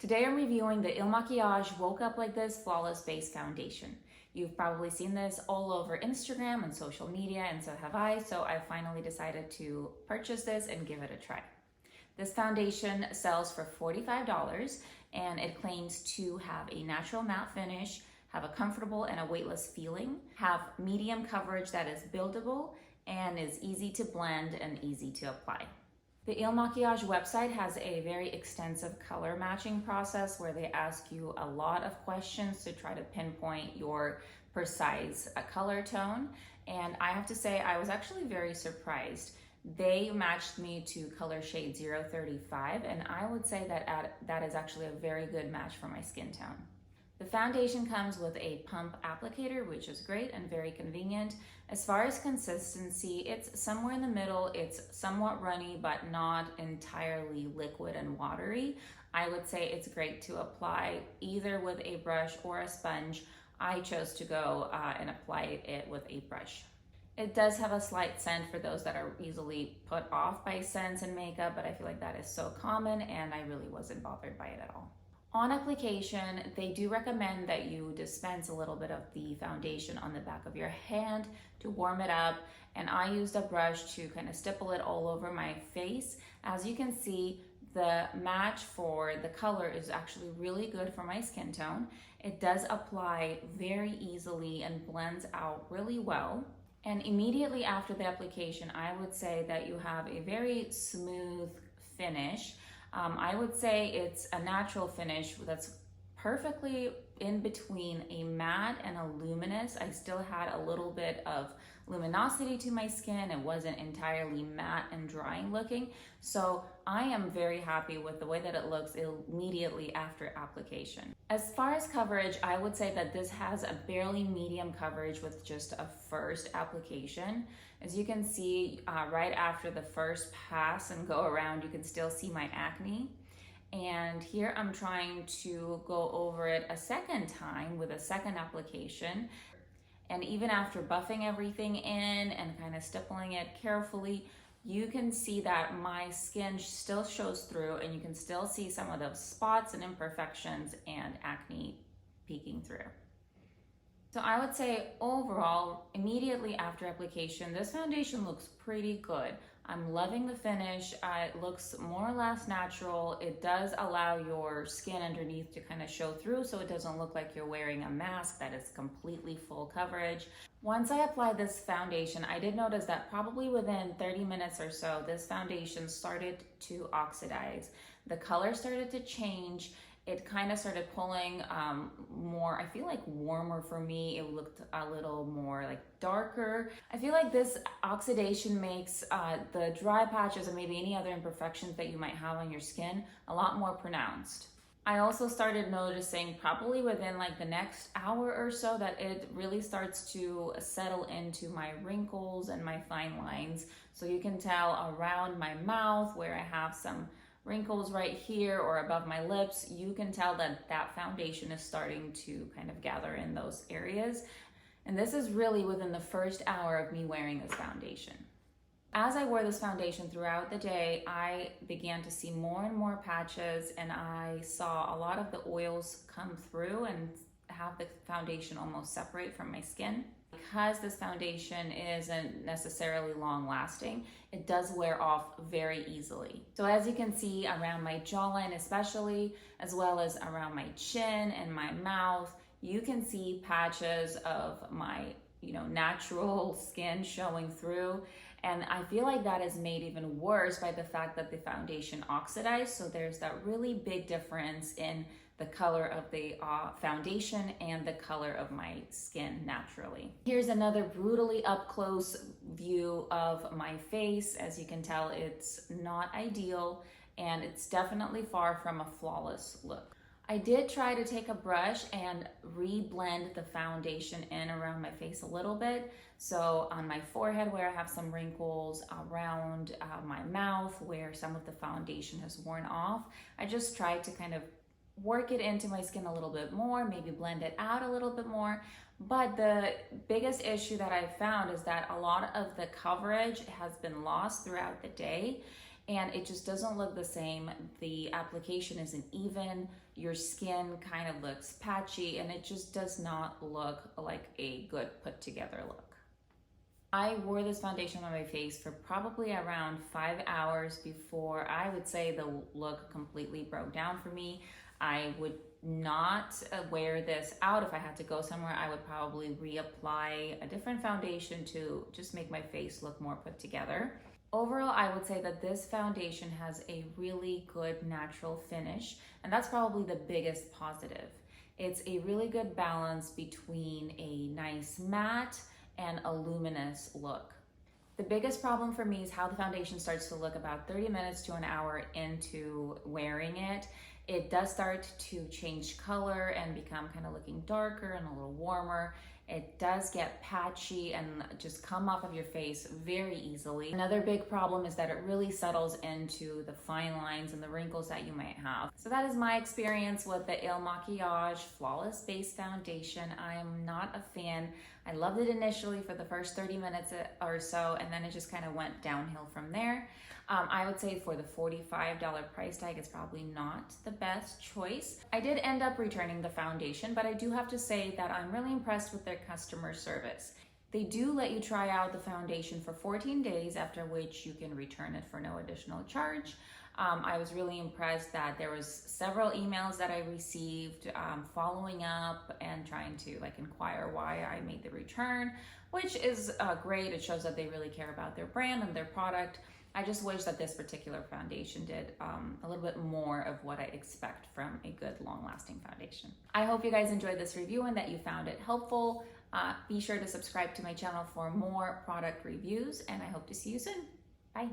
Today I'm reviewing the Makiage Woke Up Like This Flawless Base Foundation. You've probably seen this all over Instagram and social media, and so have I, so I finally decided to purchase this and give it a try. This foundation sells for $45 and it claims to have a natural matte finish, have a comfortable and a weightless feeling, have medium coverage that is buildable, and is easy to blend and easy to apply. The Makiage website has a very extensive color matching process where they ask you a lot of questions to try to pinpoint your precise color tone. And I have to say, I was actually very surprised. They matched me to color shade 035, and I would say that that is actually a very good match for my skin tone. The foundation comes with a pump applicator, which is great and very convenient. As far as consistency, it's somewhere in the middle. It's somewhat runny, but not entirely liquid and watery. I would say it's great to apply either with a brush or a sponge. I chose to go and apply it with a brush. It does have a slight scent for those that are easily put off by scents and makeup, but I feel like that is so common and I really wasn't bothered by it at all. On application, they do recommend that you dispense a little bit of the foundation on the back of your hand to warm it up, and I used a brush to kind of stipple it all over my face. As you can see, the match for the color is actually really good for my skin tone. It does apply very easily and blends out really well. And immediately after the application, I would say that you have a very smooth finish. I would say it's a natural finish that's perfectly in between a matte and a luminous. I still had a little bit of luminosity to my skin. It wasn't entirely matte and drying looking. So I am very happy with the way that it looks immediately after application. As far as coverage, I would say that this has a barely medium coverage with just a first application. As you can see, right after the first pass and go around, you can still see my acne. And here I'm trying to go over it a second time with a second application. And even after buffing everything in and kind of stippling it carefully, you can see that my skin still shows through and you can still see some of those spots and imperfections and acne peeking through. So I would say overall, immediately after application, this foundation looks pretty good. I'm loving the finish. It looks more or less natural. It does allow your skin underneath to kind of show through, so it doesn't look like you're wearing a mask that is completely full coverage. Once I applied this foundation, I did notice that probably within 30 minutes or so, this foundation started to oxidize. The color started to change. It kind of started pulling more, I feel like warmer for me. It looked a little more like darker. I feel like this oxidation makes the dry patches and maybe any other imperfections that you might have on your skin a lot more pronounced. I also started noticing probably within like the next hour or so that it really starts to settle into my wrinkles and my fine lines. So you can tell around my mouth where I have some wrinkles right here or above my lips, you can tell that that foundation is starting to kind of gather in those areas. And this is really within the first hour of me wearing this foundation. As I wore this foundation throughout the day, I began to see more and more patches, and I saw a lot of the oils come through and have the foundation almost separate from my skin. Because this foundation isn't necessarily long lasting, it does wear off very easily. So as you can see around my jawline especially, as well as around my chin and my mouth, you can see patches of my natural skin showing through. And I feel like that is made even worse by the fact that the foundation oxidized. So there's that really big difference in the color of the foundation and the color of my skin naturally. Here's another brutally up close view of my face. As you can tell, it's not ideal and it's definitely far from a flawless look. I did try to take a brush and re-blend the foundation in around my face a little bit. So on my forehead where I have some wrinkles, around my mouth where some of the foundation has worn off, I just tried to kind of work it into my skin a little bit more, maybe blend it out a little bit more. But the biggest issue that I found is that a lot of the coverage has been lost throughout the day. and it just doesn't look the same. The application isn't even, your skin kind of looks patchy, and it just does not look like a good put together look. I wore this foundation on my face for probably around 5 hours before I would say the look completely broke down for me. I would not wear this out. If I had to go somewhere, I would probably reapply a different foundation to just make my face look more put together. Overall, I would say that this foundation has a really good natural finish, and that's probably the biggest positive. It's a really good balance between a nice matte and a luminous look. The biggest problem for me is how the foundation starts to look about 30 minutes to an hour into wearing it. It does start to change color and become kind of looking darker and a little warmer. It does get patchy and just come off of your face very easily. Another big problem is that it really settles into the fine lines and the wrinkles that you might have. So that is my experience with the Il Makiage Flawless Base Foundation. I am not a fan. I loved it initially for the first 30 minutes or so, and then it just kind of went downhill from there. I would say for the $45 price tag, it's probably not the best choice. I did end up returning the foundation, but I do have to say that I'm really impressed with their customer service. They do let you try out the foundation for 14 days, after which you can return it for no additional charge. I was really impressed that there was several emails that I received following up and trying to inquire why I made the return, which is great. It shows that they really care about their brand and their product. I just wish that this particular foundation did a little bit more of what I expect from a good long-lasting foundation. I hope you guys enjoyed this review and that you found it helpful. Be sure to subscribe to my channel for more product reviews, and I hope to see you soon. Bye.